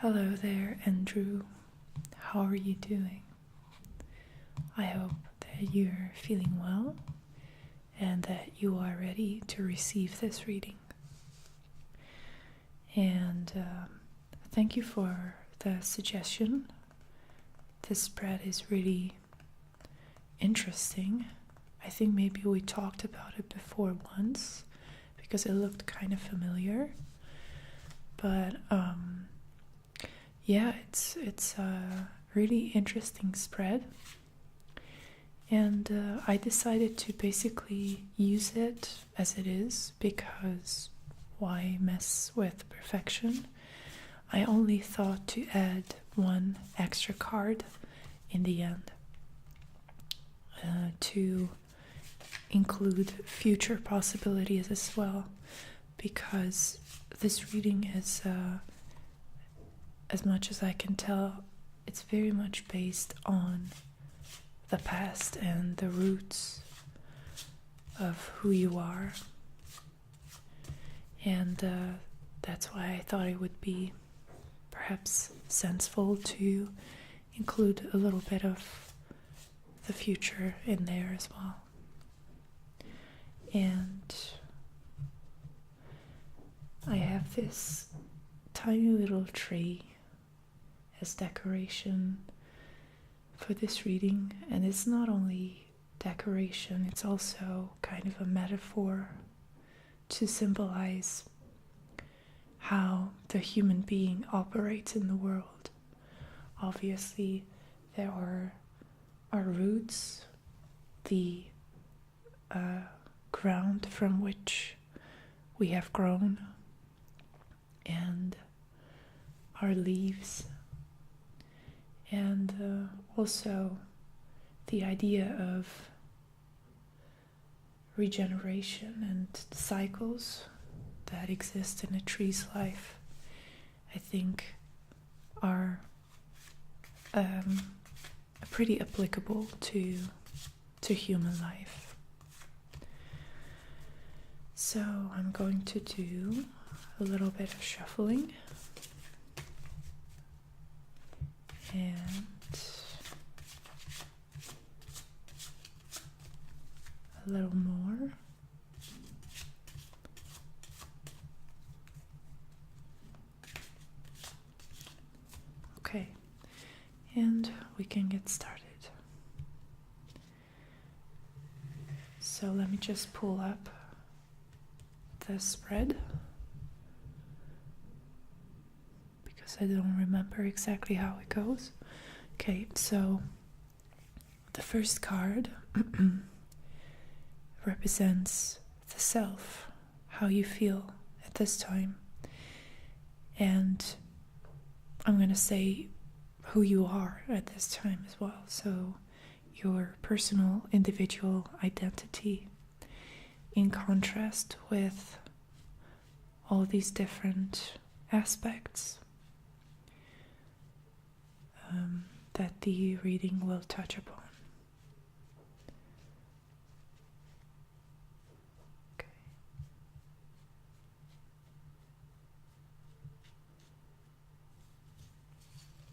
Hello there, Andrew. How are you doing? I hope that you're feeling well and that you are ready to receive this reading. And thank you for the suggestion. This spread is really interesting. I think maybe we talked about it before once because it looked kind of familiar. But yeah, it's a really interesting spread. And I decided to basically use it as it is because why mess with perfection? I only thought to add one extra card in the end to include future possibilities as well, because this reading is, as much as I can tell, it's very much based on the past and the roots of who you are. And that's why I thought it would be perhaps sensible to include a little bit of the future in there as well. And I have this tiny little tree as decoration for this reading, and it's not only decoration, it's also kind of a metaphor to symbolize how the human being operates in the world. Obviously, there are our roots, the ground from which we have grown, and our leaves, and also the idea of regeneration and cycles that exist in a tree's life, I think are pretty applicable to human life. So I'm going to do a little bit of shuffling and a little more. Okay, and we can get started. So let me just pull up the spread because I don't remember exactly how it goes. Okay, so the first card represents the self, how you feel at this time. And I'm going to say who you are at this time as well. So your personal individual identity in contrast with all these different aspects that the reading will touch upon.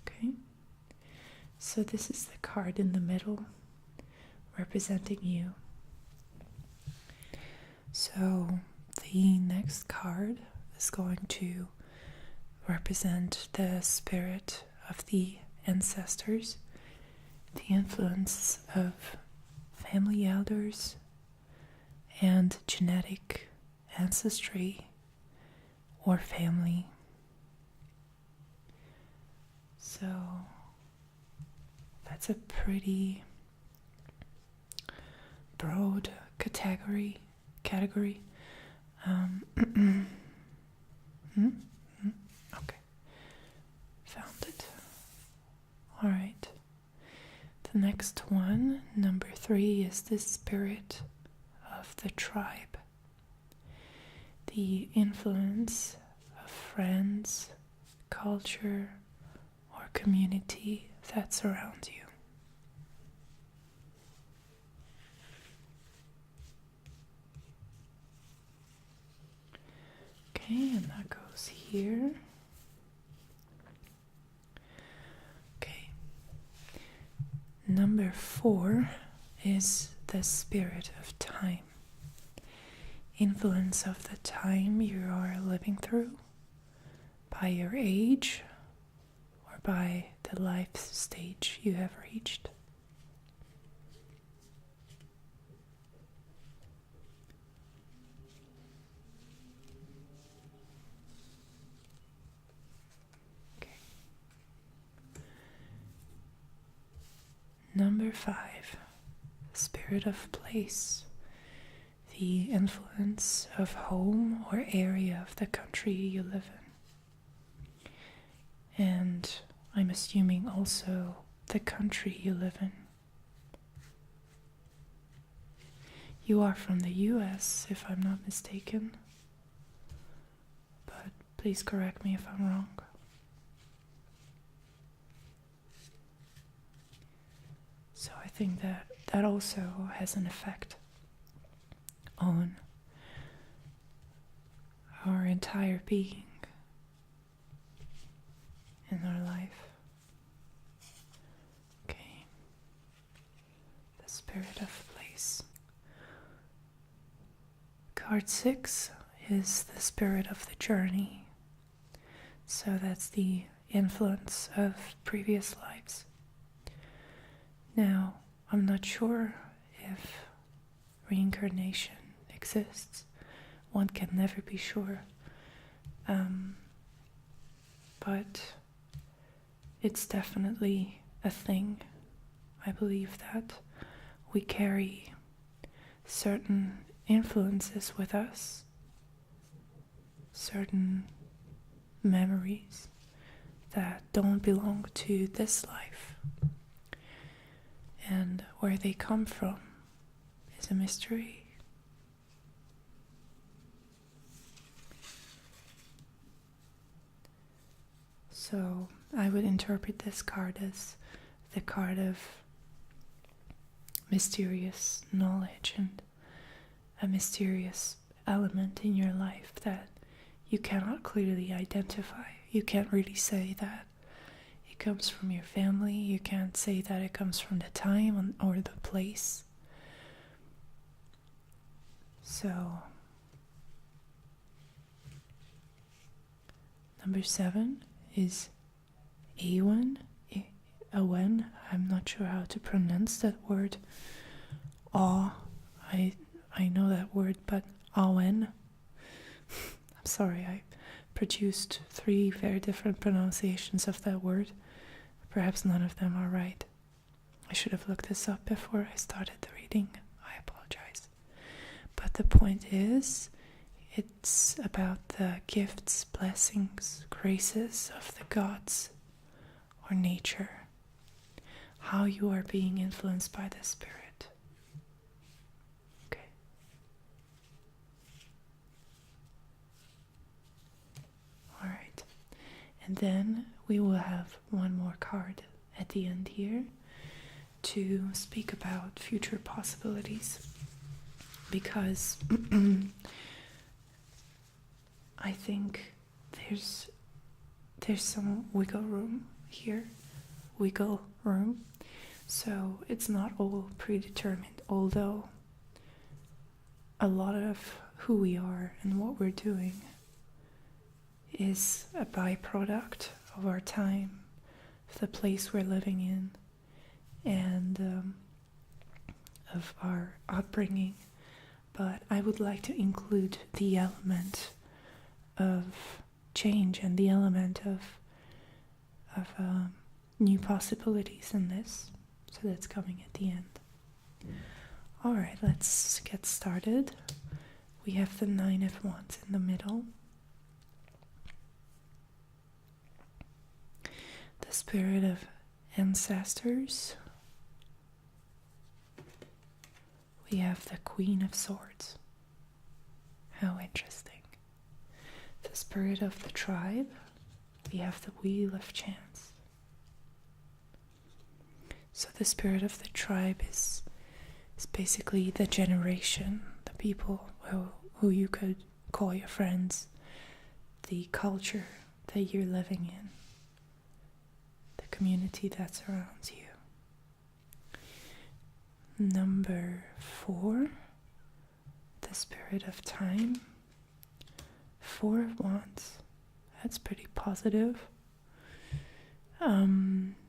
Okay. So this is the card in the middle representing you. So the next card is going to represent the spirit of the ancestors, the influence of family elders, and genetic ancestry or family. So that's a pretty broad category. Okay, found it. All right. The next one, number 3, is the spirit of the tribe. The influence of friends, culture, or community that surrounds you. Okay, and that goes here. Number 4 is the spirit of time. Influence of the time you are living through, by your age, or by the life stage you have reached. Number 5, spirit of place, the influence of home or area of the country you live in. And I'm assuming also the country you live in. You are from the US, if I'm not mistaken, but please correct me if I'm wrong. So I think that also has an effect on our entire being in our life. Okay. The spirit of place. Card 6 is the spirit of the journey. So that's the influence of previous lives. Now, I'm not sure if reincarnation exists. One can never be sure. But it's definitely a thing. I believe that we carry certain influences with us, certain memories that don't belong to this life. And where they come from is a mystery. So I would interpret this card as the card of mysterious knowledge and a mysterious element in your life that you cannot clearly identify. You can't really say that it comes from your family. You can't say that it comes from the time or the place. So, number 7 is Awen. Awen. I'm not sure how to pronounce that word. I know that word, but Awen. I'm sorry, I produced 3 very different pronunciations of that word. Perhaps none of them are right. I should have looked this up before I started the reading. I apologize. But the point is, it's about the gifts, blessings, graces of the gods or nature. How you are being influenced by the Spirit. Okay. Alright. And then we will have one more card at the end here to speak about future possibilities. Because I think there's some wiggle room here. Wiggle room. So it's not all predetermined, although a lot of who we are and what we're doing is a byproduct of our time, of the place we're living in, and of our upbringing. But I would like to include the element of change and the element of new possibilities in this. So that's coming at the end. Alright, let's get started. We have the 9 of Wands in the middle. The spirit of ancestors. We have the Queen of Swords. How interesting. The spirit of the tribe. We have the Wheel of Chance. So the spirit of the tribe is basically the generation, the people who you could call your friends, the culture that you're living in, the community that surrounds you. Number 4, the Spirit of Time. 4 of Wands. That's pretty positive.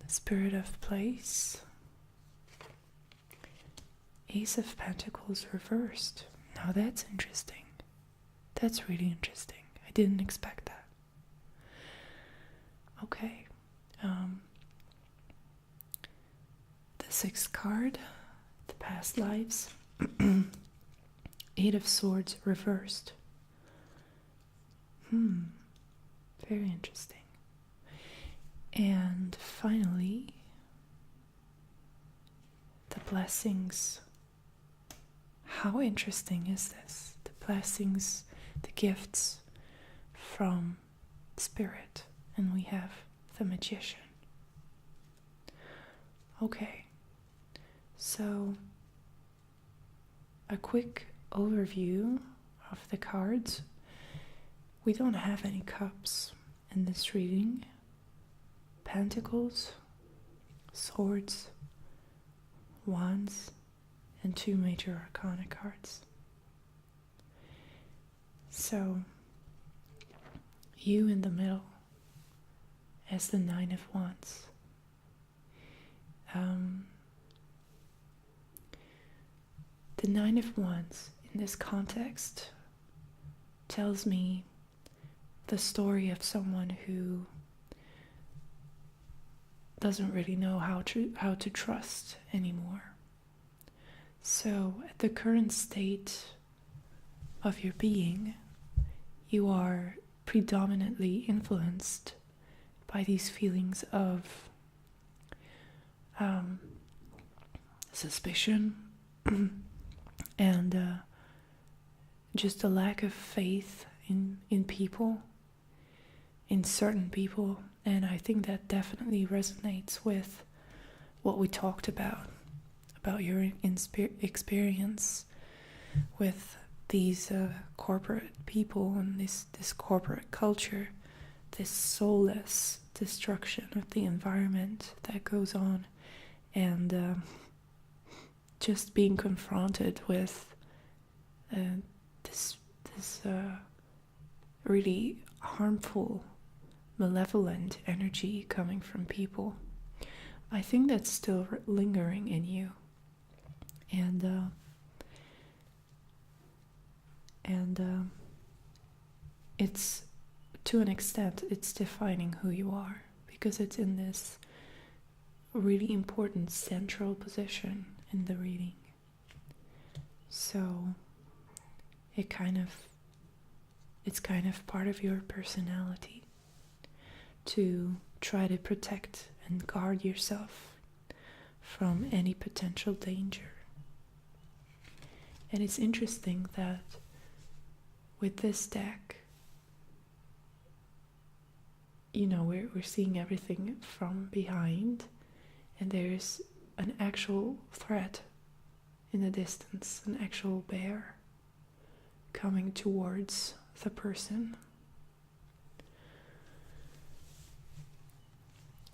Spirit of Place. Ace of Pentacles reversed. Now that's interesting. That's really interesting. I didn't expect that. Okay. The 6th card, the past lives. 8 of Swords reversed. Very interesting. And finally, the blessings. How interesting is this? The blessings, the gifts from Spirit. And we have the Magician. Okay, so a quick overview of the cards. We don't have any cups in this reading. Pentacles, swords, wands, and 2 major arcana cards. So, you in the middle as the 9 of Wands. The 9 of Wands in this context tells me the story of someone who doesn't really know how to trust anymore. So at the current state of your being, you are predominantly influenced by these feelings of suspicion and just a lack of faith in people, in certain people. And I think that definitely resonates with what we talked about your experience with these corporate people and this corporate culture, this soulless destruction of the environment that goes on, and just being confronted with this really harmful, malevolent energy coming from people. I think that's still lingering in you, and it's, to an extent, it's defining who you are, because it's in this really important central position in the reading. So it's kind of part of your personality to try to protect and guard yourself from any potential danger. And it's interesting that with this deck, we're seeing everything from behind, and there's an actual threat in the distance, an actual bear coming towards the person.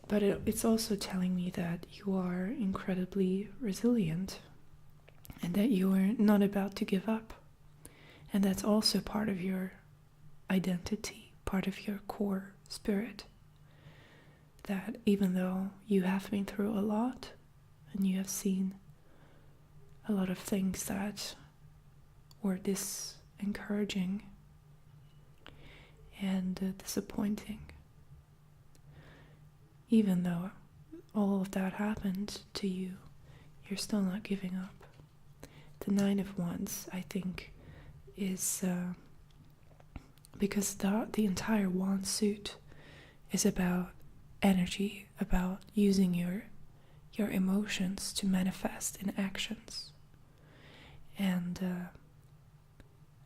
But it's also telling me that you are incredibly resilient and that you are not about to give up. And that's also part of your identity, part of your core spirit. That even though you have been through a lot and you have seen a lot of things that were encouraging and disappointing, even though all of that happened to you, you're still not giving up. The 9 of Wands, I think, is because the entire wand suit is about energy, about using your emotions to manifest in actions, and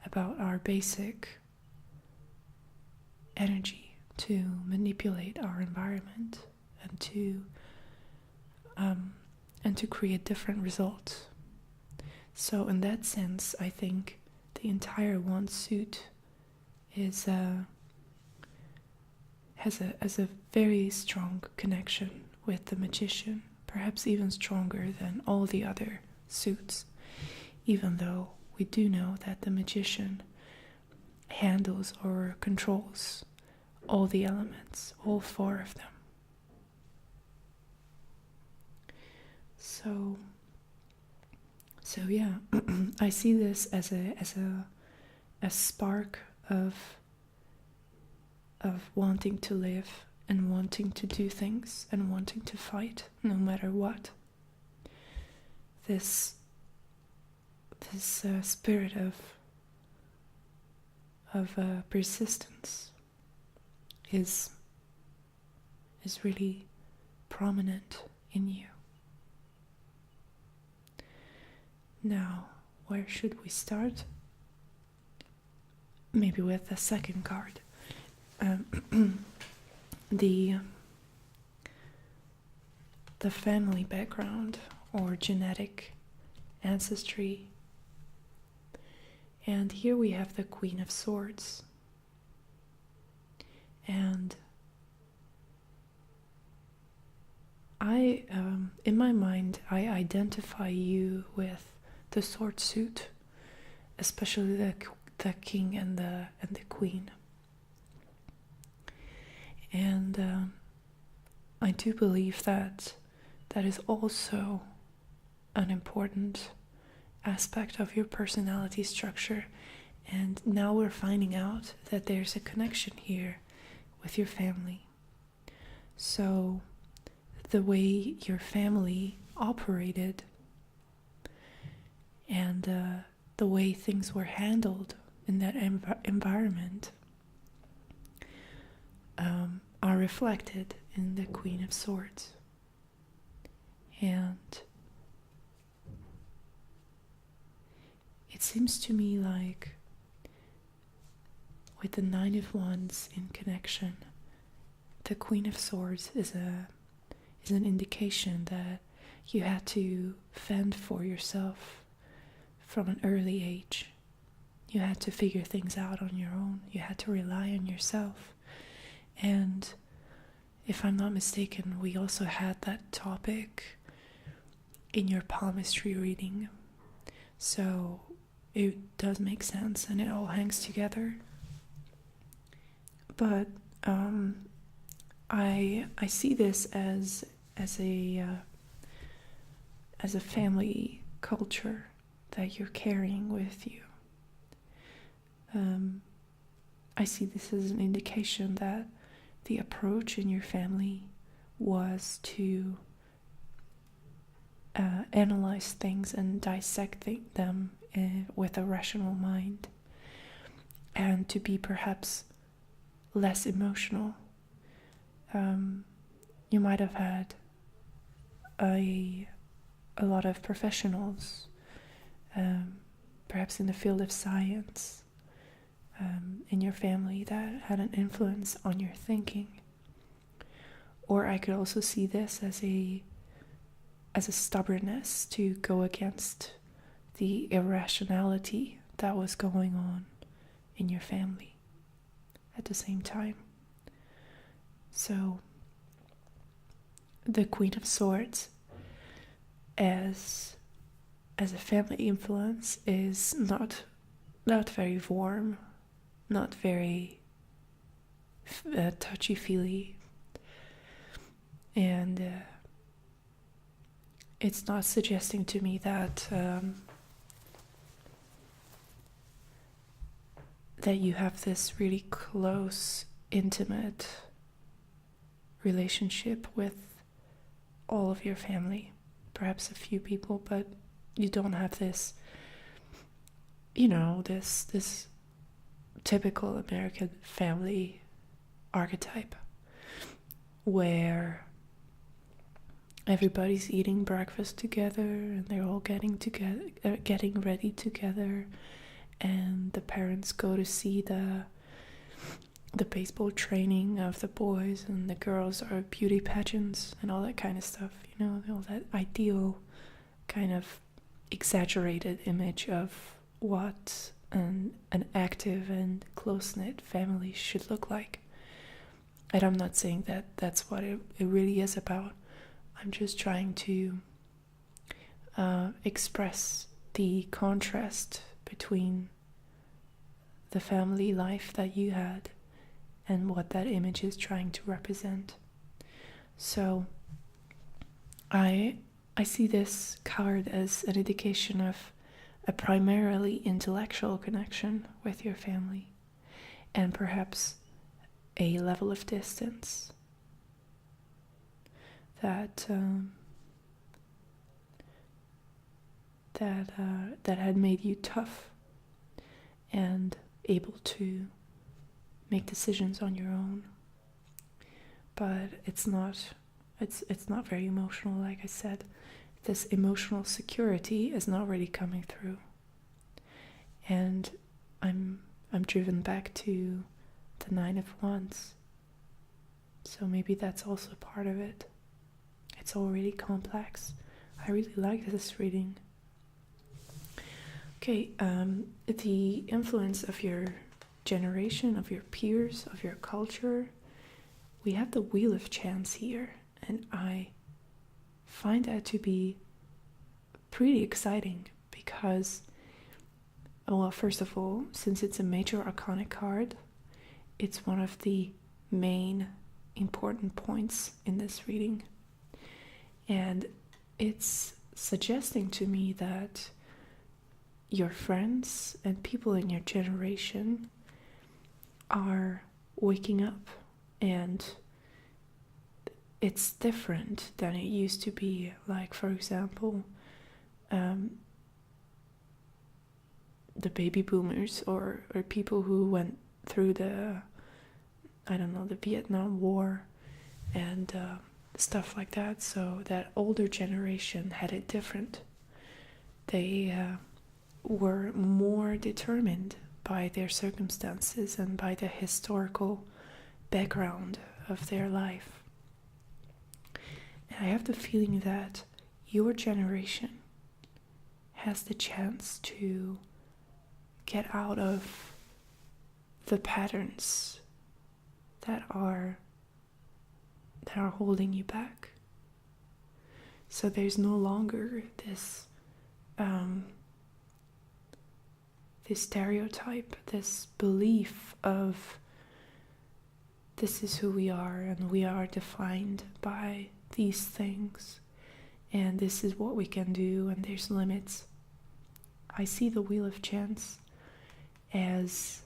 about our basic energy to manipulate our environment and to create different results. So in that sense, I think the entire wand suit is has a very strong connection with the Magician, perhaps even stronger than all the other suits, even though we do know that the magician handles or controls all the elements, all 4 of them. So yeah, I see this as a spark of wanting to live and wanting to do things and wanting to fight no matter what. This spirit of persistence is really prominent in you. Now, where should we start? Maybe with the second card. The family background or genetic ancestry. And here we have the Queen of Swords. And in my mind, I identify you with the sword suit, especially the king and the queen. And I do believe that is also an important aspect of your personality structure. And now we're finding out that there's a connection here with your family. So the way your family operated and the way things were handled in that environment are reflected in the Queen of Swords. And it seems to me like with the Nine of Wands in connection, the Queen of Swords is an indication that you had to fend for yourself from an early age. You had to figure things out on your own. You had to rely on yourself. And if I'm not mistaken, we also had that topic in your palmistry reading. So it does make sense and it all hangs together. But I see this as a family culture that you're carrying with you. I see this as an indication that the approach in your family was to analyze things and dissect them with a rational mind, and to be perhaps less emotional. You might have had a lot of professionals, perhaps in the field of science, in your family that had an influence on your thinking. Or I could also see this as a stubbornness to go against the irrationality that was going on in your family at the same time. So the Queen of Swords as a family influence is not very warm, not very touchy-feely, and it's not suggesting to me that that you have this really close, intimate relationship with all of your family. Perhaps a few people, but you don't have this, this typical American family archetype where everybody's eating breakfast together and they're all getting ready together, and the parents go to see the baseball training of the boys, and the girls are beauty pageants and all that kind of stuff, all that ideal kind of exaggerated image of what an active and close-knit family should look like. And I'm not saying that that's what it really is about. I'm just trying to express the contrast between the family life that you had and what that image is trying to represent. So I see this card as an indication of a primarily intellectual connection with your family, and perhaps a level of distance that had made you tough and able to make decisions on your own. But it's not very emotional, like I said. This emotional security is not really coming through. And I'm driven back to the 9 of Wands. So maybe that's also part of it. It's all really complex. I really like this reading. Okay, the influence of your generation, of your peers, of your culture. We have the Wheel of Chance here, and I find that to be pretty exciting because, well, first of all, since it's a major arcana card, it's one of the main important points in this reading. And it's suggesting to me that your friends and people in your generation are waking up, and it's different than it used to be. Like, for example, the baby boomers or people who went through the Vietnam War and stuff like that. So that older generation had it different. They were more determined by their circumstances and by the historical background of their life. And I have the feeling that your generation has the chance to get out of the patterns that are holding you back. So there's no longer this stereotype, this belief of this is who we are and we are defined by these things and this is what we can do and there's limits. I see the Wheel of Chance as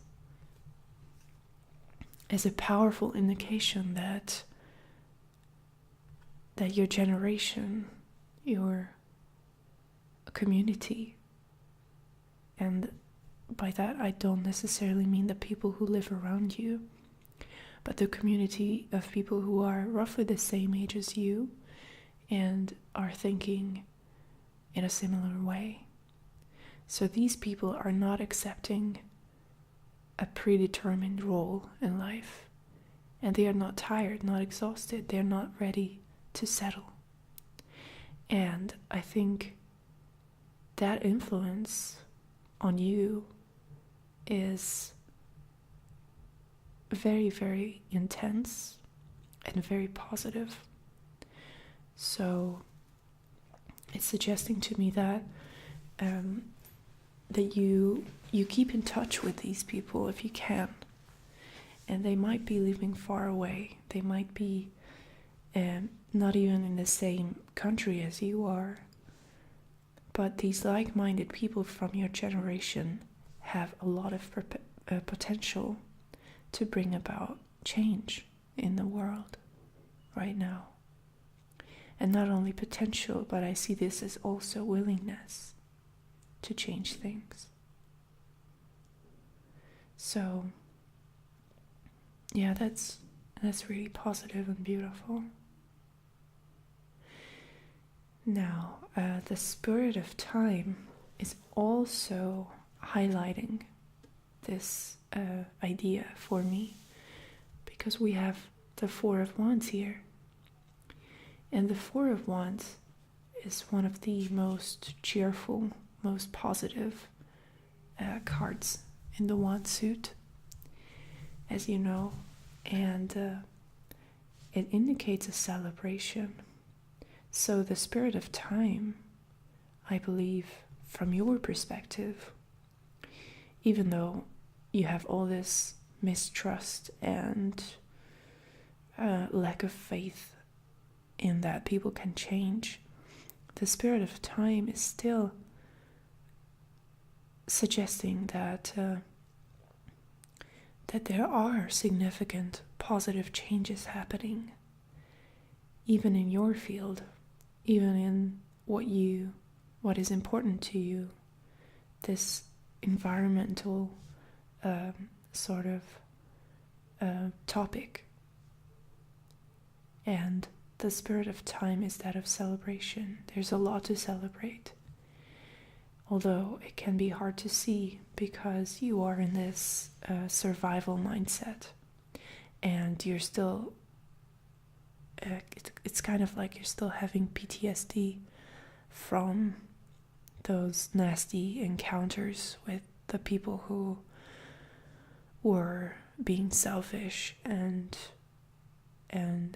a powerful indication that your generation, your community, and by that I don't necessarily mean the people who live around you, but the community of people who are roughly the same age as you and are thinking in a similar way. So these people are not accepting a predetermined role in life, and they are not tired, not exhausted, they're not ready to settle. And I think that influence on you is very, very intense and very positive. So it's suggesting to me that that you keep in touch with these people if you can. And they might be living far away. They might be not even in the same country as you are. But these like-minded people from your generation have a lot of potential to bring about change in the world right now. And not only potential, but I see this as also willingness to change things. So, yeah, that's really positive and beautiful. Now, the Spirit of Time is also highlighting this idea for me, because we have the Four of Wands here. And the Four of Wands is one of the most cheerful, most positive cards in the wand suit, as you know, and it indicates a celebration. So the Spirit of Time, I believe, from your perspective, even though you have all this mistrust and lack of faith in that people can change, the spirit of time is still suggesting that that there are significant positive changes happening, even in your field, even in what is important to you, this environmental sort of topic. And the spirit of time is that of celebration. There's a lot to celebrate, although it can be hard to see because you are in this survival mindset, and you're still it's kind of like you're still having PTSD from those nasty encounters with the people who were being selfish and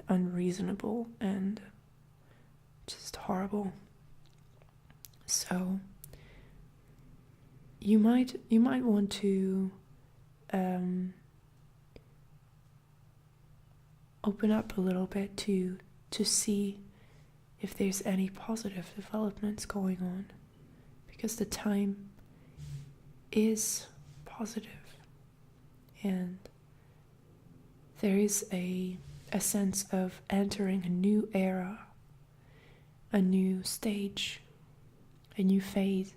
unreasonable and just horrible. So you might want to open up a little bit to see if there's any positive developments going on, because the time is positive, and there is a sense of entering a new era, a new stage, a new phase,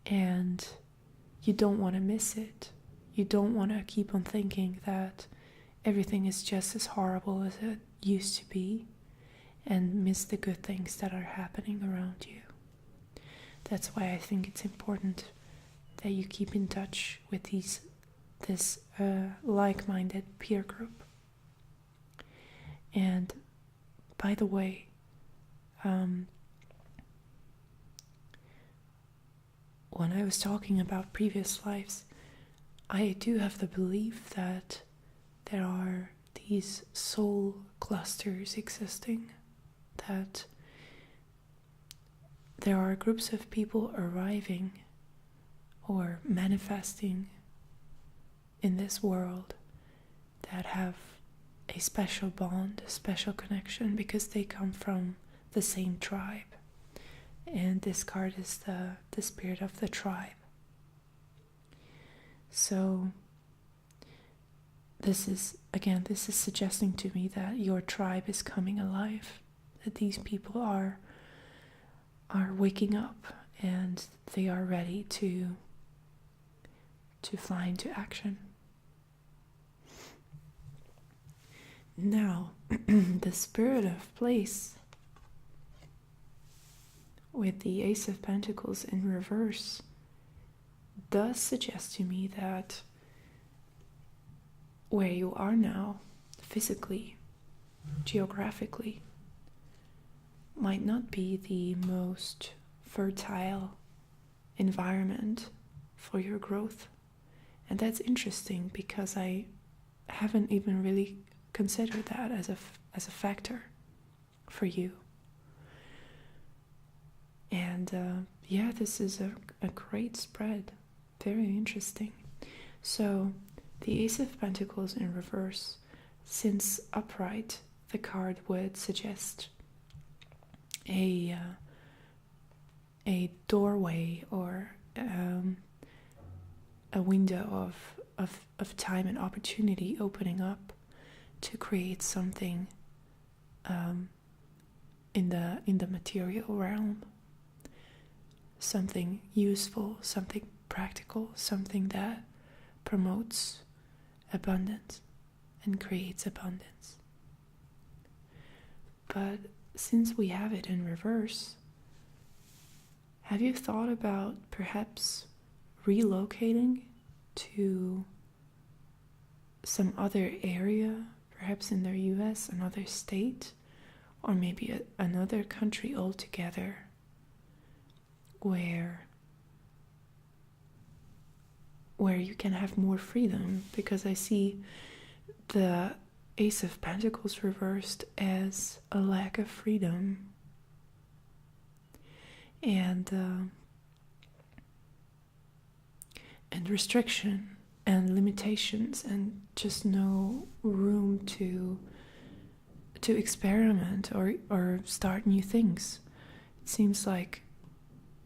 and you don't want to miss it. You don't want to keep on thinking that everything is just as horrible as it used to be and miss the good things that are happening around you. That's why I think it's important that you keep in touch with this like-minded peer group. And by the way, when I was talking about previous lives, I do have the belief that there are these soul clusters existing, that there are groups of people arriving or manifesting in this world that have a special bond, a special connection, because they come from the same tribe. And this card is the spirit of the tribe. So this is suggesting to me that your tribe is coming alive, that these people are waking up and they are ready to fly into action. Now, the spirit of place with the Ace of Pentacles in reverse does suggest to me that where you are now, physically, geographically, might not be the most fertile environment for your growth. And that's interesting because I haven't even really considered that as a factor for you. And this is a great spread. Very interesting. So the Ace of Pentacles in reverse, since upright, the card would suggest a doorway or a window of time and opportunity opening up to create something in the material realm, something useful, something practical, something that promotes abundance and creates abundance. But since we have it in reverse, have you thought about perhaps relocating to some other area, perhaps in the US, another state, or maybe another country altogether, where you can have more freedom? Because I see the Ace of Pentacles reversed as a lack of freedom. and restriction and limitations, and just no room to experiment or start new things. It seems like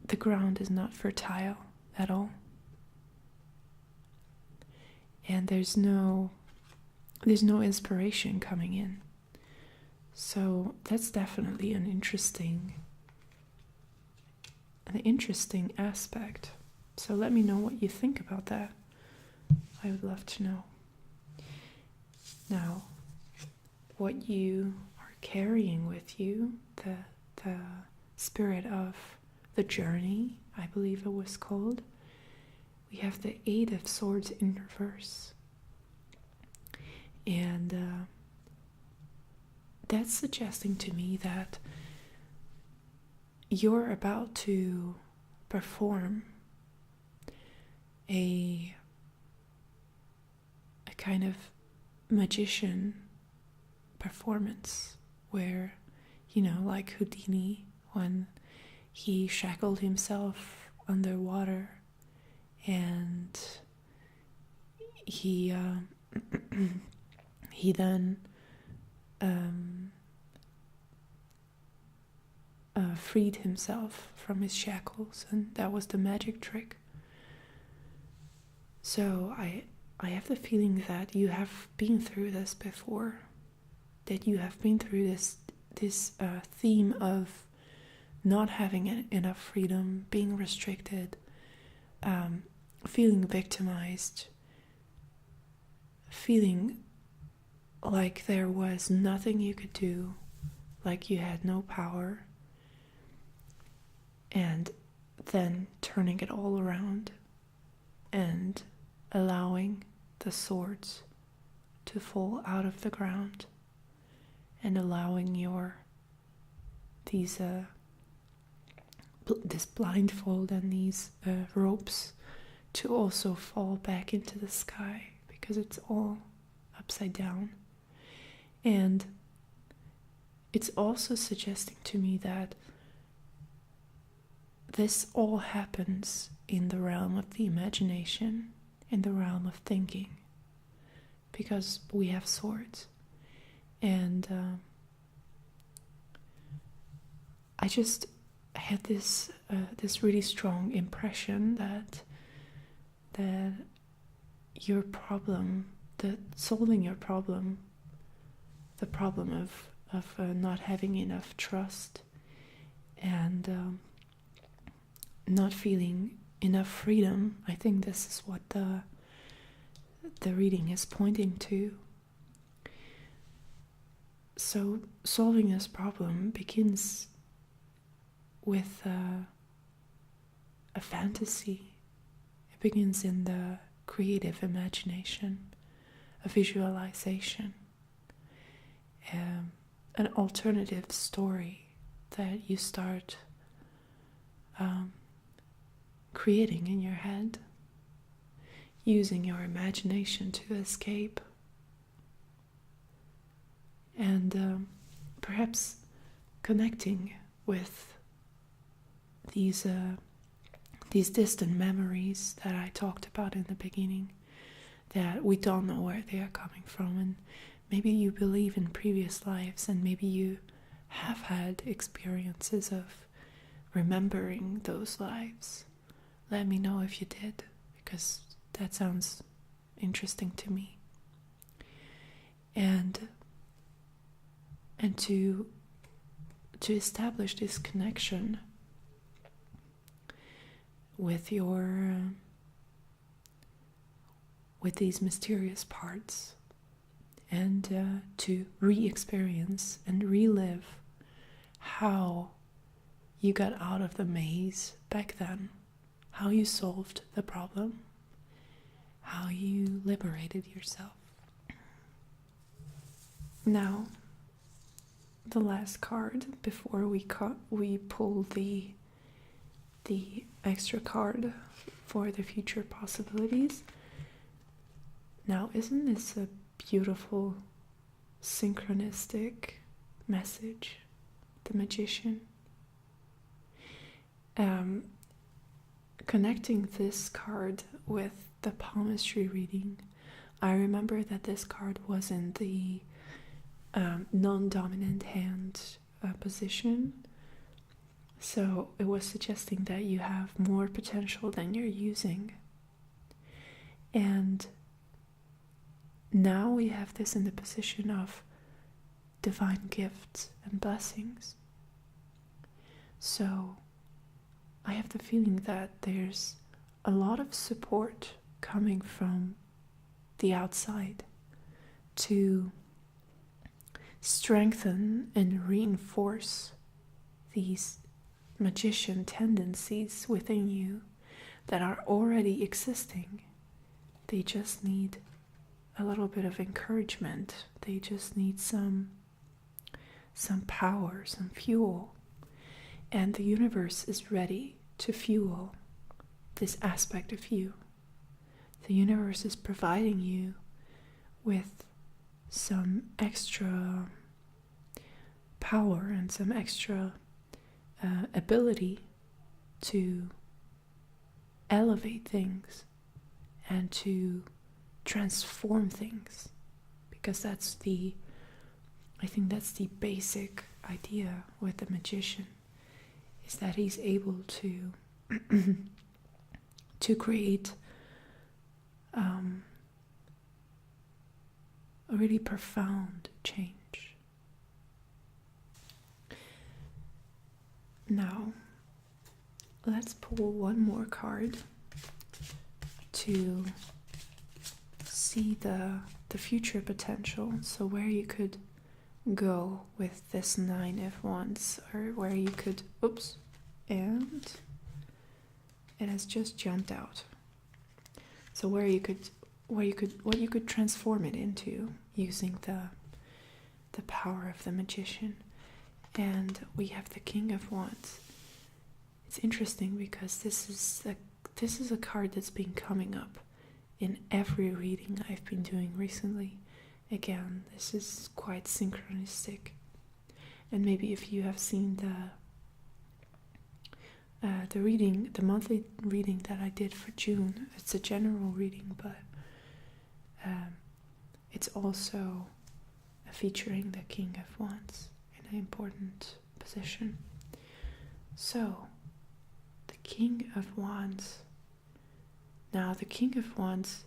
the ground is not fertile at all, and there's no inspiration coming in. So that's definitely an interesting aspect. So let me know what you think about that. I would love to know. Now, what you are carrying with you, the spirit of the journey, I believe it was called. We have the Eight of Swords in reverse. And that's suggesting to me that you're about to perform a kind of magician performance where, like Houdini, when he shackled himself underwater and he then freed himself from his shackles, and that was the magic trick. So I have the feeling that you have been through this before, that you have been through this theme of not having enough freedom, being restricted, feeling victimized, feeling like there was nothing you could do, like you had no power, and then turning it all around and allowing the swords to fall out of the ground, and allowing this blindfold and these ropes to also fall back into the sky, because it's all upside down. And it's also suggesting to me that this all happens in the realm of the imagination, in the realm of thinking, because we have swords. And I just had this really strong impression that your problem, that solving your problem, the problem of not having enough trust and not feeling enough freedom, I think this is what the reading is pointing to. So solving this problem begins with a fantasy. It begins in the creative imagination, a visualization, an alternative story that you start creating in your head, using your imagination to escape, and perhaps connecting with these distant memories that I talked about in the beginning, that we don't know where they are coming from. And maybe you believe in previous lives, and maybe you have had experiences of remembering those lives. Let me know if you did, because that sounds interesting to me. And to establish this connection with with these mysterious parts, and to re-experience and relive how you got out of the maze back then, how you solved the problem, how you liberated yourself. Now, the last card before we pull the extra card for the future possibilities. Now, isn't this a beautiful synchronistic message? The Magician. um, connecting this card with the palmistry reading, I remember that this card was in the non-dominant hand position, so it was suggesting that you have more potential than you're using. And now we have this in the position of divine gifts and blessings. So I have the feeling that there's a lot of support coming from the outside to strengthen and reinforce these magician tendencies within you that are already existing. They just need a little bit of encouragement. They just need some power, some fuel. And the universe is ready to fuel this aspect of you. The universe is providing you with some extra power and some extra ability to elevate things and to transform things, because I think that's the basic idea with the magician, is that he's able to to create a really profound change. Now, let's pull one more card to see the future potential. So where you could go with this 9 of Wands, or where you could, and it has just jumped out. So what you could transform it into using the power of the magician. And we have the King of Wands. It's interesting because this is a card that's been coming up in every reading I've been doing recently. Again, this is quite synchronistic. And maybe if you have seen the monthly reading that I did for June, it's a general reading, but it's also featuring the King of Wands in an important position. So, the King of Wands. Now, the King of Wands,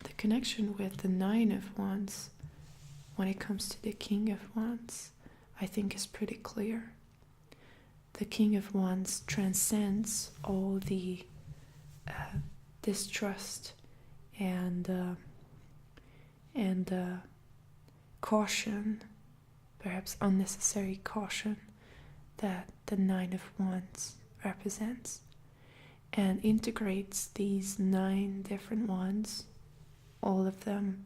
the connection with the 9 of Wands, when it comes to the King of Wands, I think is pretty clear. The King of Wands transcends all the distrust and caution, perhaps unnecessary caution, that the 9 of Wands represents, and integrates these 9 different wands, all of them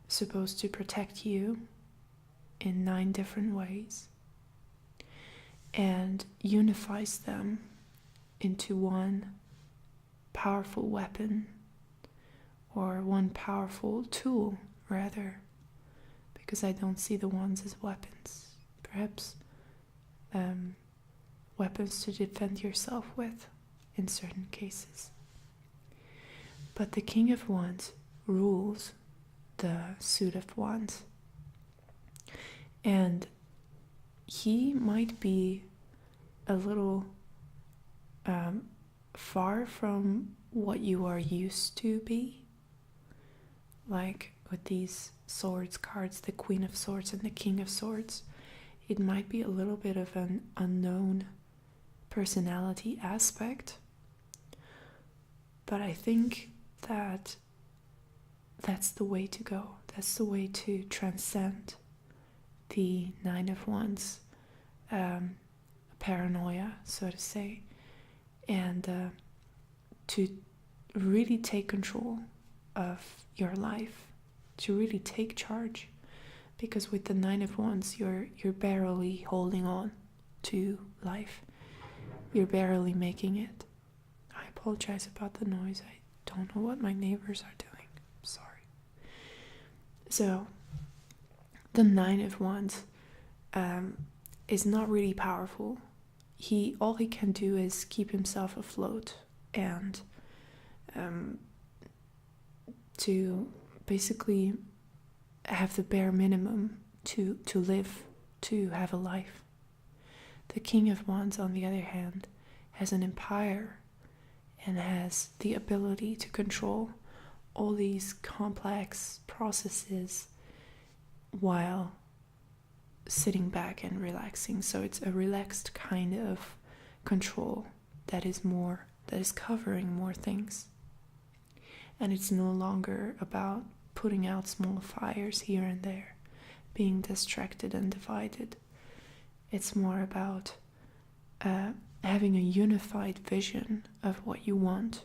supposed to protect you in 9 different ways, and unifies them into one powerful weapon, or one powerful tool, rather, because I don't see the wands as weapons. Perhaps weapons to defend yourself with in certain cases. But the King of Wands rules the suit of wands, and he might be a little far from what you are used to be, like with these swords cards, the Queen of Swords and the King of Swords. It might be a little bit of an unknown personality aspect, but I think that that's the way to go. That's the way to transcend the 9 of Wands paranoia, so to say, and to really take control of your life, to really take charge. Because with the 9 of Wands, you're barely holding on to life. You're barely making it. I apologize about the noise. I don't know what my neighbors are doing. I'm sorry. So, the 9 of Wands is not really powerful. All he can do is keep himself afloat and to basically have the bare minimum to live, to have a life. The King of Wands, on the other hand, has an empire and has the ability to control all these complex processes while sitting back and relaxing. So it's a relaxed kind of control that is covering more things. And it's no longer about putting out small fires here and there, being distracted and divided. It's more about having a unified vision of what you want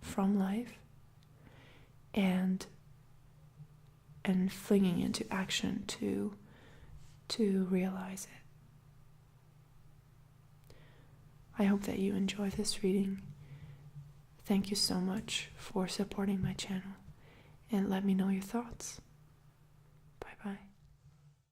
from life and flinging into action to realize it. I hope that you enjoy this reading. Thank you so much for supporting my channel, and let me know your thoughts. Bye bye.